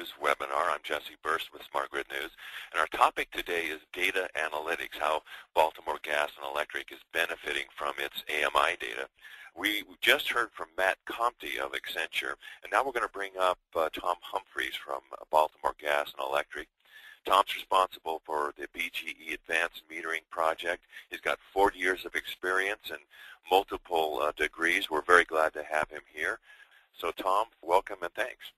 News webinar. I'm Berst with SmartGridNews, and our topic today is data analytics, how Baltimore Gas and Electric is benefiting from its AMI data. We just heard from Comte of Accenture, and now we're going to bring up Tom Humphreys from Baltimore Gas and Electric. Tom's responsible for the BGE Advanced Metering Project. He's got 40 years of experience and multiple degrees. We're very glad to have him here. So Tom, welcome and thanks.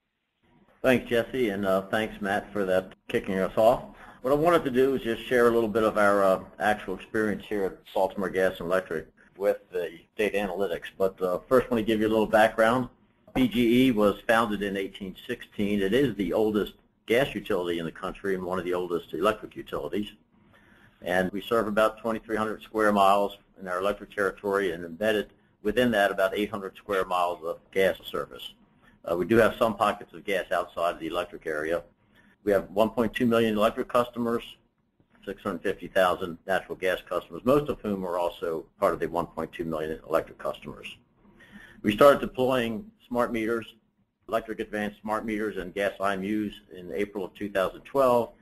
Thanks, Jesse, and thanks, Matt, for that kicking us off. What I wanted to do is just share a little bit of our actual experience here at Baltimore Gas and Electric with the data analytics. But first, I want to give you a little background. BGE was founded in 1816. It is the oldest gas utility in the country and one of the oldest electric utilities. And we serve about 2,300 square miles in our electric territory, and embedded within that about 800 square miles of gas service. We do have some pockets of gas outside of the electric area. We have 1.2 million electric customers, 650,000 natural gas customers, most of whom are also part of the 1.2 million electric customers. We started deploying smart meters, electric advanced smart meters and gas IMUs in April of 2012,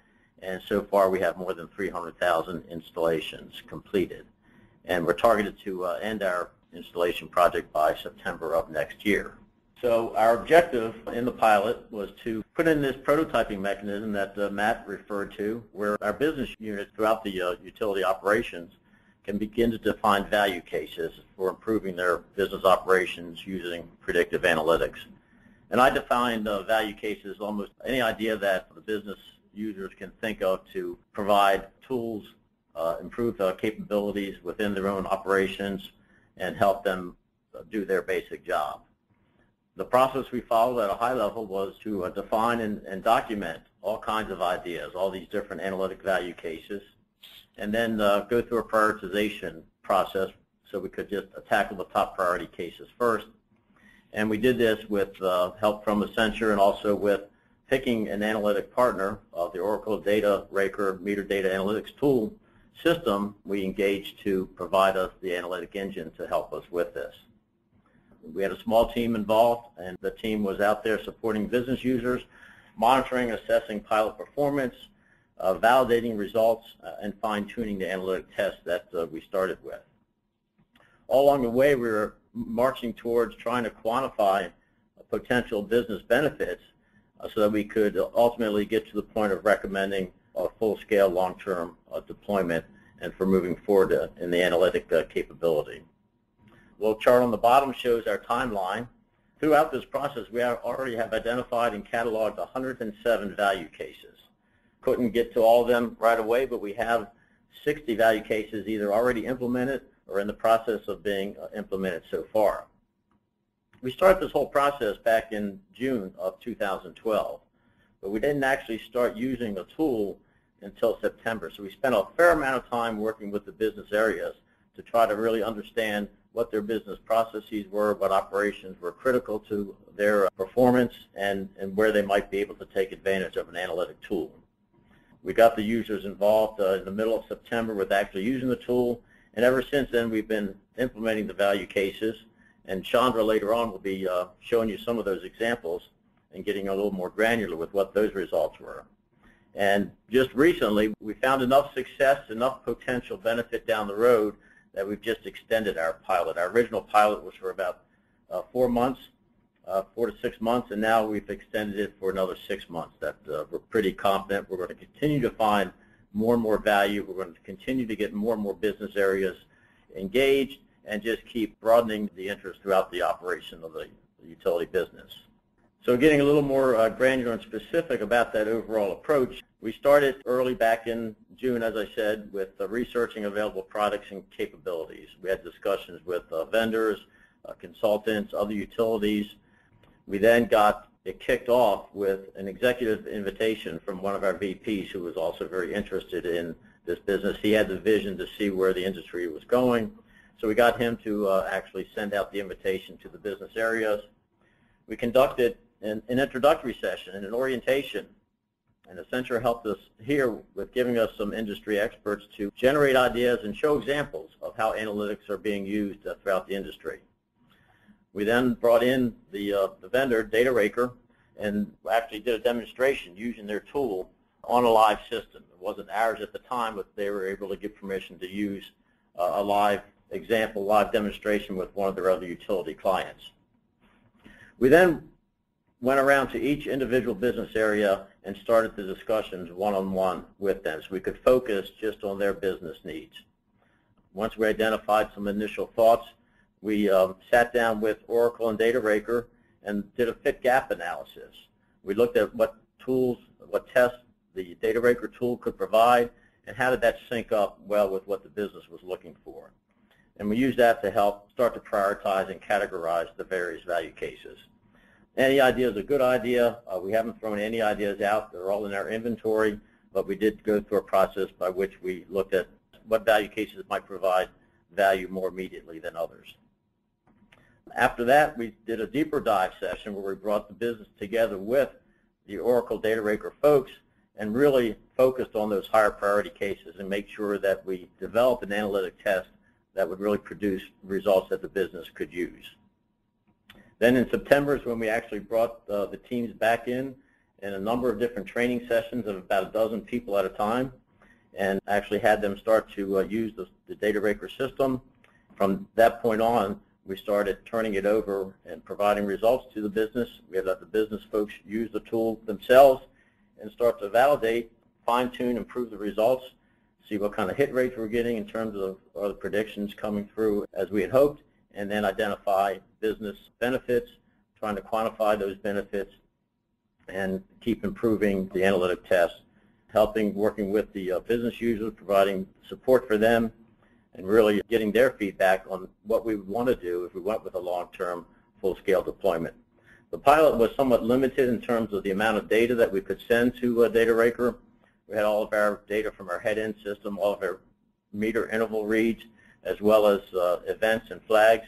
and so far we have more than 300,000 installations completed. And we're targeted to end our installation project by September of next year. So our objective in the pilot was to put in this prototyping mechanism that Matt referred to, where our business units throughout the utility operations can begin to define value cases for improving their business operations using predictive analytics. And I defined value cases almost any idea that the business users can think of to provide tools, improve capabilities within their own operations, and help them do their basic job. The process we followed at a high level was to define and document all kinds of ideas, all these different analytic value cases, and then go through a prioritization process so we could just tackle the top priority cases first. And we did this with help from Accenture and also with picking an analytic partner of the Oracle Data Raker Meter Data Analytics tool system we engaged to provide us the analytic engine to help us with this. We had a small team involved, and the team was out there supporting business users, monitoring, assessing pilot performance, validating results, and fine-tuning the analytic tests that we started with. All along the way, we were marching towards trying to quantify potential business benefits so that we could ultimately get to the point of recommending a full-scale long-term deployment and for moving forward in the analytic capability. The little chart on the bottom shows our timeline. Throughout this process, we already have identified and cataloged 107 value cases. Couldn't get to all of them right away, but we have 60 value cases either already implemented or in the process of being implemented so far. We started this whole process back in June of 2012, but we didn't actually start using the tool until September. So we spent a fair amount of time working with the business areas to try to really understand what their business processes were, what operations were critical to their performance, and where they might be able to take advantage of an analytic tool. We got the users involved in the middle of September with actually using the tool, and ever since then we've been implementing the value cases, and Chandra later on will be showing you some of those examples and getting a little more granular with what those results were. And just recently we found enough success, enough potential benefit down the road that we've just extended our pilot. Our original pilot was for about 4 months, 4 to 6 months, and now we've extended it for another 6 months. That we're pretty confident we're going to continue to find more and more value. We're going to continue to get more and more business areas engaged and just keep broadening the interest throughout the operation of the utility business. So getting a little more granular and specific about that overall approach, we started early back in June, as I said, with researching available products and capabilities. We had discussions with vendors, consultants, other utilities. We then got it kicked off with an executive invitation from one of our VPs who was also very interested in this business. He had the vision to see where the industry was going. So we got him to actually send out the invitation to the business areas. We conducted an introductory session and an orientation, and Accenture helped us here with giving us some industry experts to generate ideas and show examples of how analytics are being used throughout the industry. We then brought in the vendor, Data Raker, and actually did a demonstration using their tool on a live system. It wasn't ours at the time, but they were able to give permission to use a live example, live demonstration with one of their other utility clients. We then went around to each individual business area and started the discussions one-on-one with them so we could focus just on their business needs. Once we identified some initial thoughts, we sat down with Oracle and DataRaker and did a fit gap analysis. We looked at what tools, what tests the DataRaker tool could provide, and how did that sync up well with what the business was looking for. And we used that to help start to prioritize and categorize the various value cases. Any idea is a good idea. We haven't thrown any ideas out. They're all in our inventory, but we did go through a process by which we looked at what value cases might provide value more immediately than others. After that, we did a deeper dive session where we brought the business together with the Oracle DataRaker folks and really focused on those higher priority cases and make sure that we developed an analytic test that would really produce results that the business could use. Then in September is when we actually brought the teams back in a number of different training sessions of about a dozen people at a time, and actually had them start to use the DataRaker system. From that point on, we started turning it over and providing results to the business. We had let the business folks use the tool themselves and start to validate, fine-tune, improve the results, see what kind of hit rates we're getting in terms of are the predictions coming through as we had hoped, and then identify business benefits, trying to quantify those benefits, and keep improving the analytic tests, working with the business users, providing support for them, and really getting their feedback on what we would want to do if we went with a long-term, full-scale deployment. The pilot was somewhat limited in terms of the amount of data that we could send to DataRaker. We had all of our data from our head-end system, all of our meter interval reads, as well as events and flags.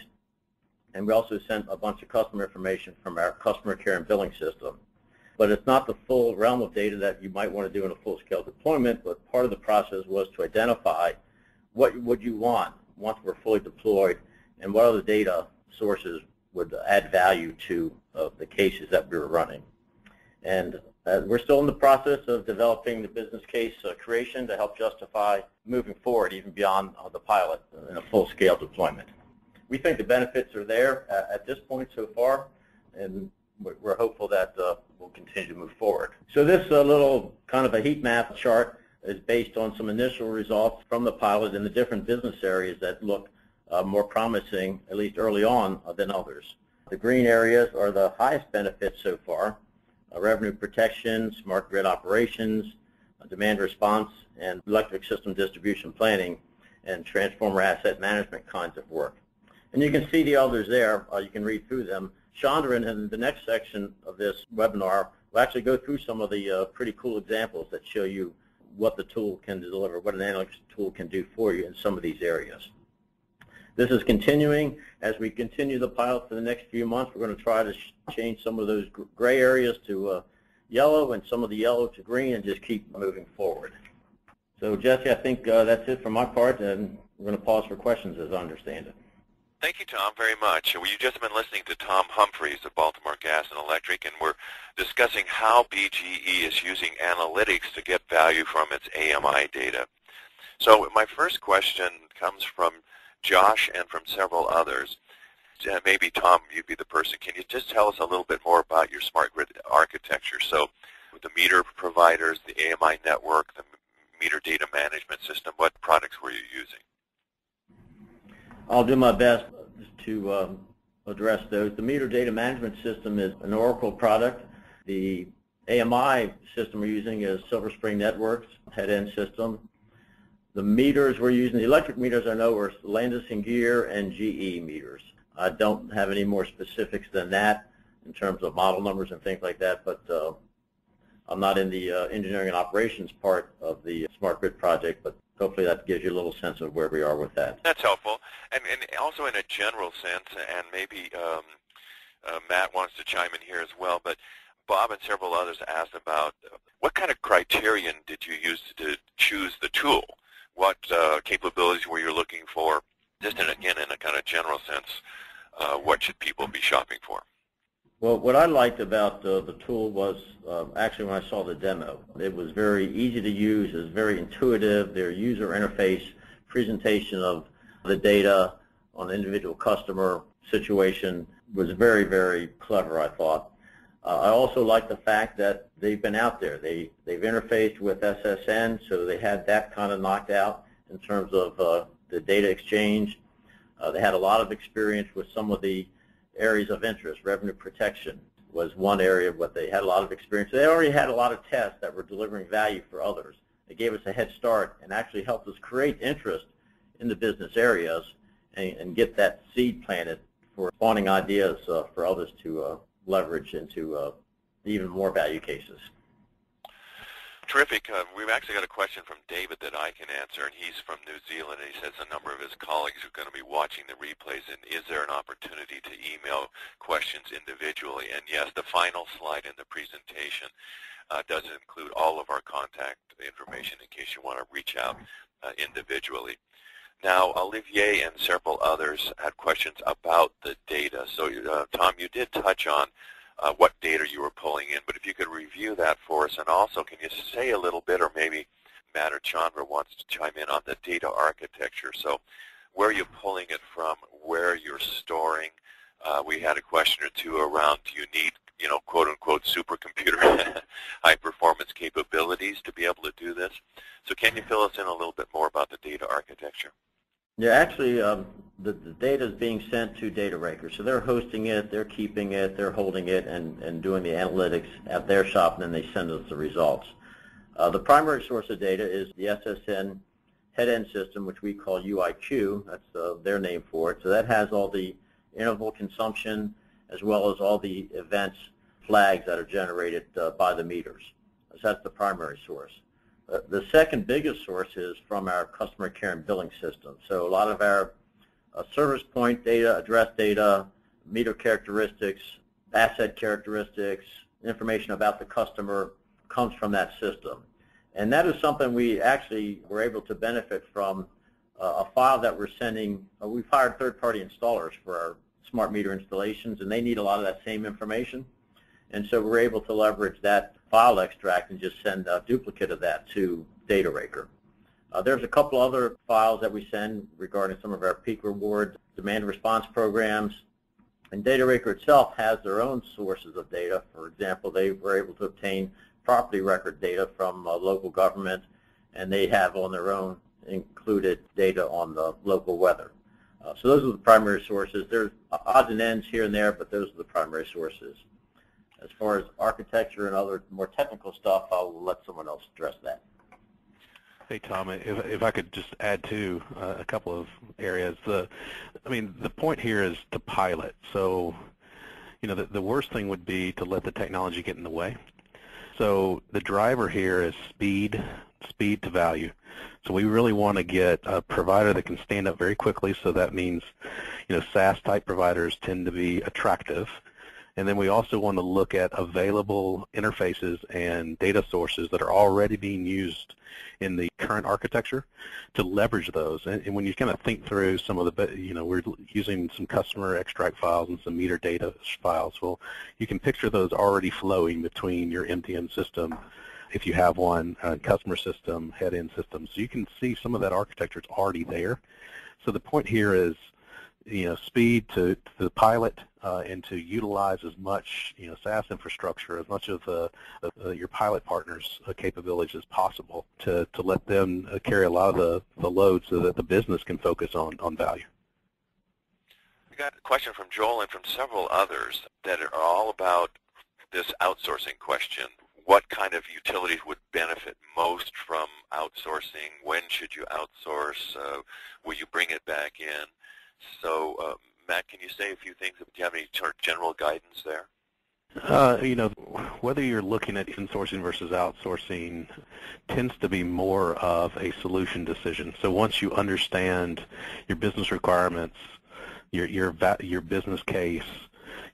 And we also sent a bunch of customer information from our customer care and billing system. But it's not the full realm of data that you might want to do in a full-scale deployment, but part of the process was to identify what would you want once we're fully deployed and what other data sources would add value to the cases that we were running. And we're still in the process of developing the business case creation to help justify moving forward even beyond the pilot in a full-scale deployment. We think the benefits are there at this point so far, and we're hopeful that we'll continue to move forward. So this little kind of a heat map chart is based on some initial results from the pilot in the different business areas that look more promising, at least early on, than others. The green areas are the highest benefits so far: revenue protection, smart grid operations, demand response, and electric system distribution planning, and transformer asset management kinds of work. And you can see the others there. You can read through them. Chandra, in the next section of this webinar, will actually go through some of the pretty cool examples that show you what the tool can deliver, what an analytics tool can do for you in some of these areas. This is continuing. As we continue the pilot for the next few months, we're going to try to change some of those gray areas to yellow and some of the yellow to green and just keep moving forward. So, Jesse, I think that's it for my part, and we're going to pause for questions as I understand it. Thank you, Tom, very much. Well, you've just been listening to Tom Humphreys of Baltimore Gas and Electric, and we're discussing how BGE is using analytics to get value from its AMI data. So my first question comes from Josh and from several others. Maybe, Tom, you'd be the person. Can you just tell us a little bit more about your smart grid architecture? So with the meter providers, the AMI network, the meter data management system, what products were you using? I'll do my best to address those. The meter data management system is an Oracle product. The AMI system we're using is Silver Spring Networks, head-end system. The meters we're using, the electric meters I know are Landis+Gyr and GE meters. I don't have any more specifics than that in terms of model numbers and things like that, but I'm not in the engineering and operations part of the Smart Grid project, but hopefully that gives you a little sense of where we are with that. That's helpful. And also in a general sense, and maybe Matt wants to chime in here as well, but Bob and several others asked about what kind of criterion did you use to choose the tool? What capabilities were you looking for? Just again, in a kind of general sense, what should people be shopping for? Well, what I liked about the tool was actually when I saw the demo. It was very easy to use. It was very intuitive. Their user interface presentation of the data on an individual customer situation was very, very clever, I thought. I also like the fact that they've been out there. They've interfaced with SSN, so they had that kind of knocked out in terms of the data exchange. They had a lot of experience with some of the areas of interest. Revenue protection was one area where they had a lot of experience. They already had a lot of tests that were delivering value for others. They gave us a head start and actually helped us create interest in the business areas and get that seed planted for spawning ideas for others to leverage into even more value cases. Terrific. We've actually got a question from David that I can answer, and he's from New Zealand, and he says a number of his colleagues are going to be watching the replays, and is there an opportunity to email questions individually? And yes, the final slide in the presentation does include all of our contact information in case you want to reach out individually. Now, Olivier and several others had questions about the data. So, Tom, you did touch on what data you were pulling in, but if you could review that for us, and also can you say a little bit, or maybe Matt or Chandra wants to chime in on the data architecture. So where are you pulling it from, where you're storing? We had a question or two around, do you need, quote unquote supercomputer high performance capabilities to be able to do this? So can you fill us in a little bit more about the data architecture? Yeah, actually, the data is being sent to data rakers. So they're hosting it, they're keeping it, they're holding it, and doing the analytics at their shop, and then they send us the results. The primary source of data is the SSN head-end system, which we call UIQ. That's their name for it. So that has all the interval consumption as well as all the events flags that are generated by the meters. So that's the primary source. The second biggest source is from our customer care and billing system. So a lot of our service point data, address data, meter characteristics, asset characteristics, information about the customer comes from that system. And that is something we actually were able to benefit from a file that we're sending. We've hired third-party installers for our smart meter installations, and they need a lot of that same information. And so we're able to leverage that file extract and just send a duplicate of that to Data Raker. There's a couple other files that we send regarding some of our peak reward demand response programs. And Data Raker itself has their own sources of data. For example, they were able to obtain property record data from local government, and they have on their own included data on the local weather. So those are the primary sources. There's odds and ends here and there, but those are the primary sources. As far as architecture and other more technical stuff, I'll let someone else address that. Hey, Tom, if I could just add to a couple of areas. The point here is to pilot. So, the worst thing would be to let the technology get in the way. So the driver here is speed to value. So we really want to get a provider that can stand up very quickly. So that means, SaaS-type providers tend to be attractive. And then we also want to look at available interfaces and data sources that are already being used in the current architecture to leverage those. And when you kind of think through some of the, we're using some customer extract files and some meter data files. Well, you can picture those already flowing between your MTN system, if you have one, customer system, head-end system. So you can see some of that architecture is already there. So the point here is, speed to the pilot and to utilize as much, SaaS infrastructure, as much of your pilot partners' capabilities as possible to let them carry a lot of the load so that the business can focus on value. We got a question from Joel and from several others that are all about this outsourcing question. What kind of utilities would benefit most from outsourcing? When should you outsource? Will you bring it back in? So, Matt, can you say a few things? Do you have any sort of general guidance there? Whether you're looking at insourcing versus outsourcing tends to be more of a solution decision. So once you understand your business requirements, your business case,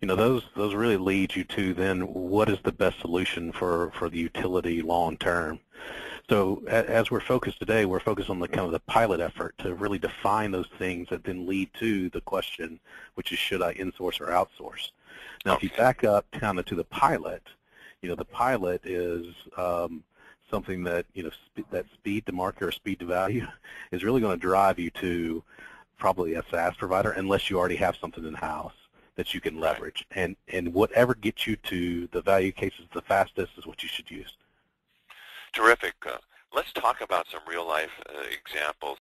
those really lead you to then what is the best solution for the utility long term. So as we're focused today, we're focused on the kind of the pilot effort to really define those things that then lead to the question, which is should I insource or outsource? Now, if you back up kind of to the pilot, the pilot is something that, that speed to market or speed to value is really going to drive you to probably a SaaS provider unless you already have something in-house that you can leverage. And whatever gets you to the value cases the fastest is what you should use. Terrific. Let's talk about some real-life examples.